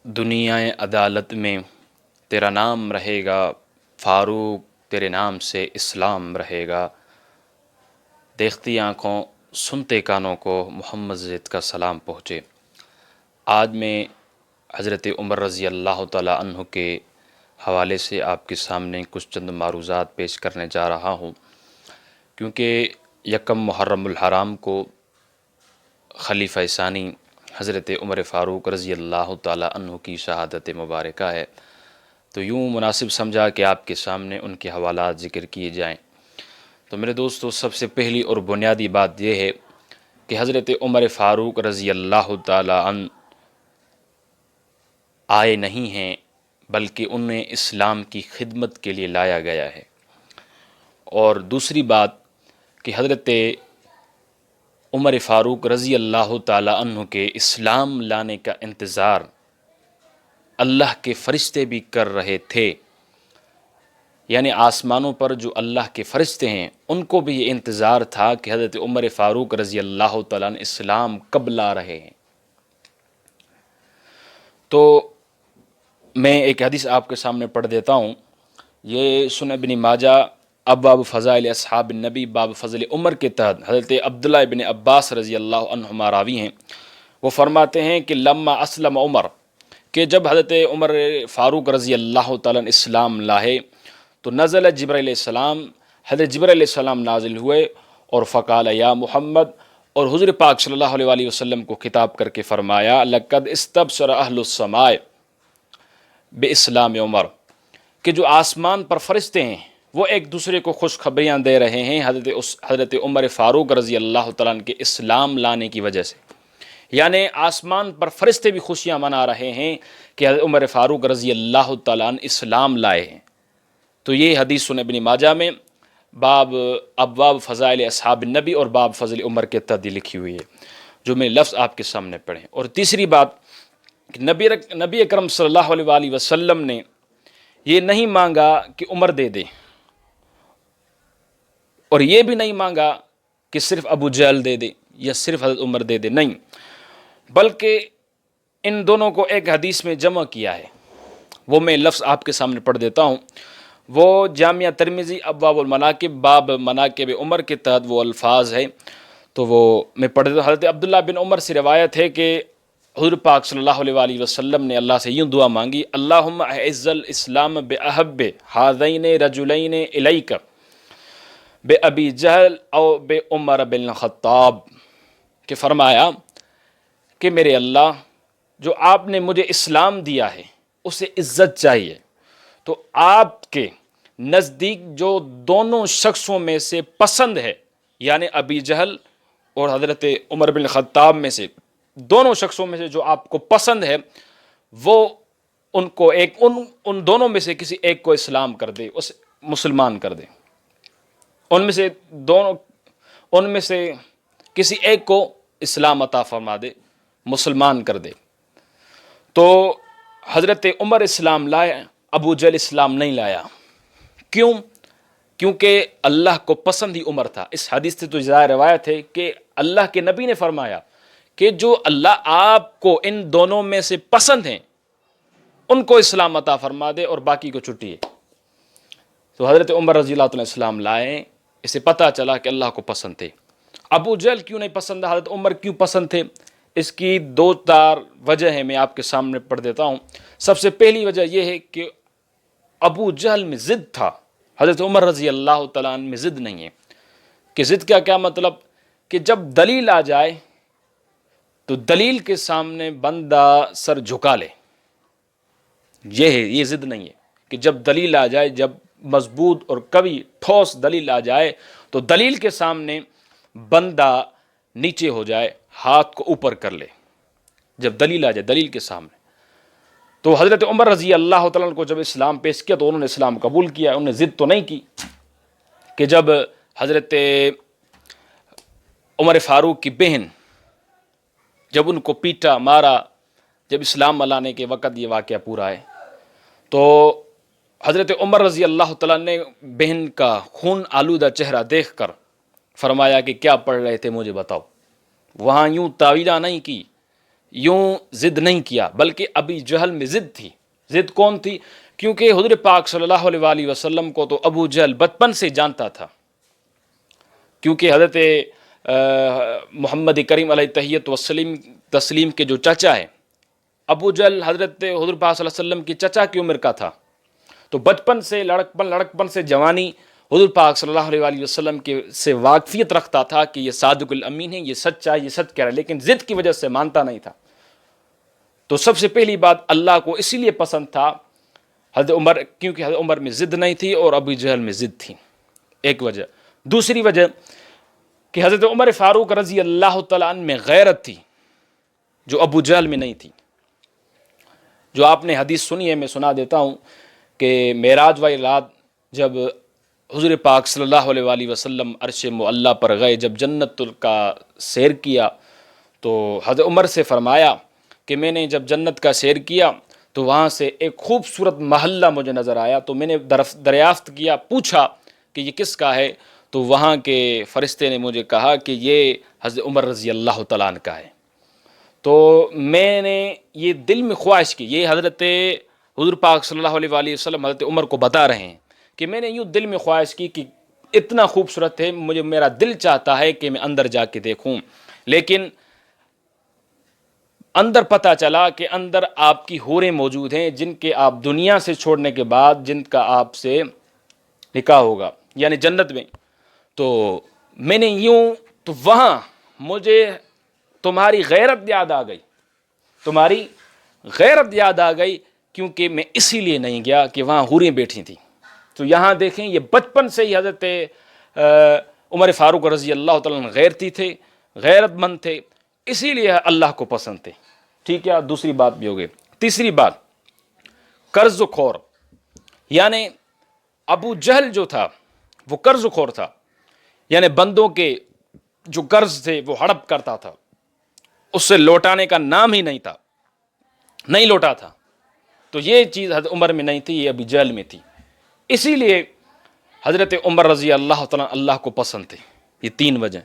دنیا عدالت میں تیرا نام رہے گا فاروق، تیرے نام سے اسلام رہے گا۔ دیکھتی آنکھوں سنتے کانوں کو محمد زید کا سلام پہنچے۔ آج میں حضرت عمر رضی اللہ تعالیٰ عنہ کے حوالے سے آپ کے سامنے کچھ چند معروضات پیش کرنے جا رہا ہوں، کیونکہ یکم محرم الحرام کو خلیفہ ثانی حضرت عمر فاروق رضی اللہ تعالیٰ عنہ کی شہادت مبارکہ ہے، تو یوں مناسب سمجھا کہ آپ کے سامنے ان کے حوالات ذکر کیے جائیں۔ تو میرے دوستو، سب سے پہلی اور بنیادی بات یہ ہے کہ حضرت عمر فاروق رضی اللہ تعالیٰ عنہ آئے نہیں ہیں، بلکہ انہیں اسلام کی خدمت کے لیے لایا گیا ہے۔ اور دوسری بات کہ حضرت عمر فاروق رضی اللہ تعالیٰ عنہ کے اسلام لانے کا انتظار اللہ کے فرشتے بھی کر رہے تھے، یعنی آسمانوں پر جو اللہ کے فرشتے ہیں ان کو بھی یہ انتظار تھا کہ حضرت عمر فاروق رضی اللہ تعالیٰ عنہ اسلام کب لا رہے ہیں۔ تو میں ایک حدیث آپ کے سامنے پڑھ دیتا ہوں، یہ سنن ابن ماجہ ابواب فضائل اصحاب النبی باب فضل عمر کے تحت حضرت عبداللہ ابن عباس رضی اللہ عنہما راوی ہیں۔ وہ فرماتے ہیں کہ لما اسلم عمر، کہ جب حضرت عمر فاروق رضی اللہ تعالیٰ عنہ اسلام لائے تو نزل جبرائیل علیہ السلام، حضرت جبرائیل علیہ السلام نازل ہوئے اور فقال یا محمد، اور حضور پاک صلی اللہ علیہ وآلہ وسلم کو خطاب کر کے فرمایا لقد استبشر اہل السماء باسلام عمر، کہ جو آسمان پر فرشتے ہیں وہ ایک دوسرے کو خوشخبریاں دے رہے ہیں حضرت عمر فاروق رضی اللہ تعالیٰ عنہ کے اسلام لانے کی وجہ سے، یعنی آسمان پر فرشتے بھی خوشیاں منا رہے ہیں کہ حضرت عمر فاروق رضی اللہ تعالیٰ عنہ اسلام لائے ہیں۔ تو یہ حدیث سنن ابن ماجہ میں باب ابواب فضائل اصحاب النبی اور باب فضل عمر کے تحت لکھی ہوئی ہے، جو میں لفظ آپ کے سامنے پڑھیں۔ اور تیسری بات کہ نبی اکرم صلی اللہ علیہ وآلہ وسلم نے یہ نہیں مانگا کہ عمر دے دے، اور یہ بھی نہیں مانگا کہ صرف ابو جہل دے دے یا صرف حضرت عمر دے دے، نہیں، بلکہ ان دونوں کو ایک حدیث میں جمع کیا ہے۔ وہ میں لفظ آپ کے سامنے پڑھ دیتا ہوں، وہ جامعہ ترمذی ابواب المناقب باب مناقب عمر کے تحت وہ الفاظ ہے، تو وہ میں پڑھ دیتا ہوں۔ حضرت عبداللہ بن عمر سے روایت ہے کہ حضور پاک صلی اللہ علیہ وآلہ وسلم نے اللہ سے یوں دعا مانگی، اللہم اعز الاسلام باحب ہذین رجلین الیک بابی جہل او بعمر بن الخطاب، کہ فرمایا کہ میرے اللہ، جو آپ نے مجھے اسلام دیا ہے اسے عزت چاہیے، تو آپ کے نزدیک جو دونوں شخصوں میں سے پسند ہے، یعنی ابی جہل اور حضرت عمر بن الخطاب میں سے دونوں شخصوں میں سے جو آپ کو پسند ہے، وہ ان دونوں میں سے کسی ایک کو اسلام کر دے، اسے مسلمان کر دے، ان میں سے کسی ایک کو اسلام عطا فرما دے، مسلمان کر دے۔ تو حضرت عمر اسلام لائے، ابو جہل اسلام نہیں لایا۔ کیوں؟ کیونکہ اللہ کو پسند ہی عمر تھا۔ اس حدیث سے تو ظاہر روایت ہے کہ اللہ کے نبی نے فرمایا کہ جو اللہ آپ کو ان دونوں میں سے پسند ہیں ان کو اسلام عطا فرما دے اور باقی کو چھٹی ہے۔ تو حضرت عمر رضی اللہ عنہ اسلام لائے، اسے پتہ چلا کہ اللہ کو پسند تھے۔ ابو جہل کیوں نہیں پسند، حضرت عمر کیوں پسند تھے؟ اس کی دو چار وجہ ہے، میں آپ کے سامنے پڑھ دیتا ہوں۔ سب سے پہلی وجہ یہ ہے کہ ابو جہل میں ضد تھا، حضرت عمر رضی اللہ تعالیٰ عنہ میں ضد نہیں ہے۔ کہ ضد کا کیا مطلب؟ کہ جب دلیل آ جائے تو دلیل کے سامنے بندہ سر جھکا لے، یہ ہے، یہ ضد نہیں ہے۔ کہ جب دلیل آ جائے، جب مضبوط اور قوی ٹھوس دلیل آ جائے تو دلیل کے سامنے بندہ نیچے ہو جائے، ہاتھ کو اوپر کر لے، جب دلیل آ جائے دلیل کے سامنے۔ تو حضرت عمر رضی اللہ تعالیٰ عنہ کو جب اسلام پیش کیا تو انہوں نے اسلام قبول کیا، انہوں نے ضد تو نہیں کی۔ کہ جب حضرت عمر فاروق کی بہن، جب ان کو پیٹا مارا، جب اسلام لانے کے وقت یہ واقعہ پورا ہے، تو حضرت عمر رضی اللہ تعالیٰ نے بہن کا خون آلودہ چہرہ دیکھ کر فرمایا کہ کیا پڑھ رہے تھے مجھے بتاؤ۔ وہاں یوں تعویلہ نہیں کی، یوں ضد نہیں کیا، بلکہ ابی جہل میں ضد تھی۔ ضد کون تھی؟ کیونکہ حضور پاک صلی اللہ علیہ وآلہ وسلم کو تو ابو جہل بچپن سے جانتا تھا، کیونکہ حضرت محمد کریم علیہ تحیت وسلم تسلیم کے جو چچا ہے ابو جہل، حضرت حضور پاک صلی اللہ علیہ وسلم کی چچا کی عمر کا تھا، تو بچپن سے لڑکپن سے جوانی حضور پاک صلی اللہ علیہ وآلہ وسلم کے سے واقفیت رکھتا تھا کہ یہ صادق الامین ہے، یہ سچا ہے، یہ سچ کہہ رہا ہے، لیکن ضد کی وجہ سے مانتا نہیں تھا۔ تو سب سے پہلی بات اللہ کو اسی لیے پسند تھا حضرت عمر، کیونکہ حضرت عمر میں ضد نہیں تھی اور ابو جہل میں ضد تھی، ایک وجہ۔ دوسری وجہ کہ حضرت عمر فاروق رضی اللہ تعالیٰ عنہ میں غیرت تھی جو ابو جہل میں نہیں تھی۔ جو آپ نے حدیث سنی ہے میں سنا دیتا ہوں کہ معراج والی رات جب حضور پاک صلی اللہ علیہ وآلہ وسلم عرش معلیٰ پر گئے، جب جنت کا سیر کیا تو حضرت عمر سے فرمایا کہ میں نے جب جنت کا سیر کیا تو وہاں سے ایک خوبصورت محلہ مجھے نظر آیا، تو میں نے دریافت کیا، پوچھا کہ یہ کس کا ہے، تو وہاں کے فرشتے نے مجھے کہا کہ یہ حضرت عمر رضی اللہ تعالیٰ عنہ کا ہے۔ تو میں نے یہ دل میں خواہش کی، یہ حضرت حضور پاک صلی اللہ علیہ وآلہ وسلم حضرت عمر کو بتا رہے ہیں کہ میں نے یوں دل میں خواہش کی کہ اتنا خوبصورت ہے، میرا دل چاہتا ہے کہ میں اندر جا کے دیکھوں، لیکن اندر پتہ چلا کہ اندر آپ کی حوریں موجود ہیں جن کے آپ دنیا سے چھوڑنے کے بعد جن کا آپ سے نکاح ہوگا، یعنی جنت میں۔ تو میں نے تو وہاں مجھے تمہاری غیرت یاد آ گئی، تمہاری غیرت یاد آ گئی، کیونکہ میں اسی لیے نہیں گیا کہ وہاں حوریں بیٹھی تھیں۔ تو یہاں دیکھیں یہ بچپن سے ہی حضرت عمر فاروق رضی اللہ تعالیٰ عنہ غیرتی تھے، غیرت مند تھے، اسی لیے اللہ کو پسند تھے۔ ٹھیک ہے، دوسری بات بھی ہو گئی۔ تیسری بات، قرض خور، یعنی ابو جہل جو تھا وہ قرض خور تھا، یعنی بندوں کے جو قرض تھے وہ ہڑپ کرتا تھا، اس سے لوٹانے کا نام ہی نہیں تھا، نہیں لوٹا تھا۔ تو یہ چیز حضرت عمر میں نہیں تھی، یہ ابو جہل میں تھی، اسی لیے حضرت عمر رضی اللہ تعالیٰ اللہ کو پسند تھے۔ یہ تین وجہ۔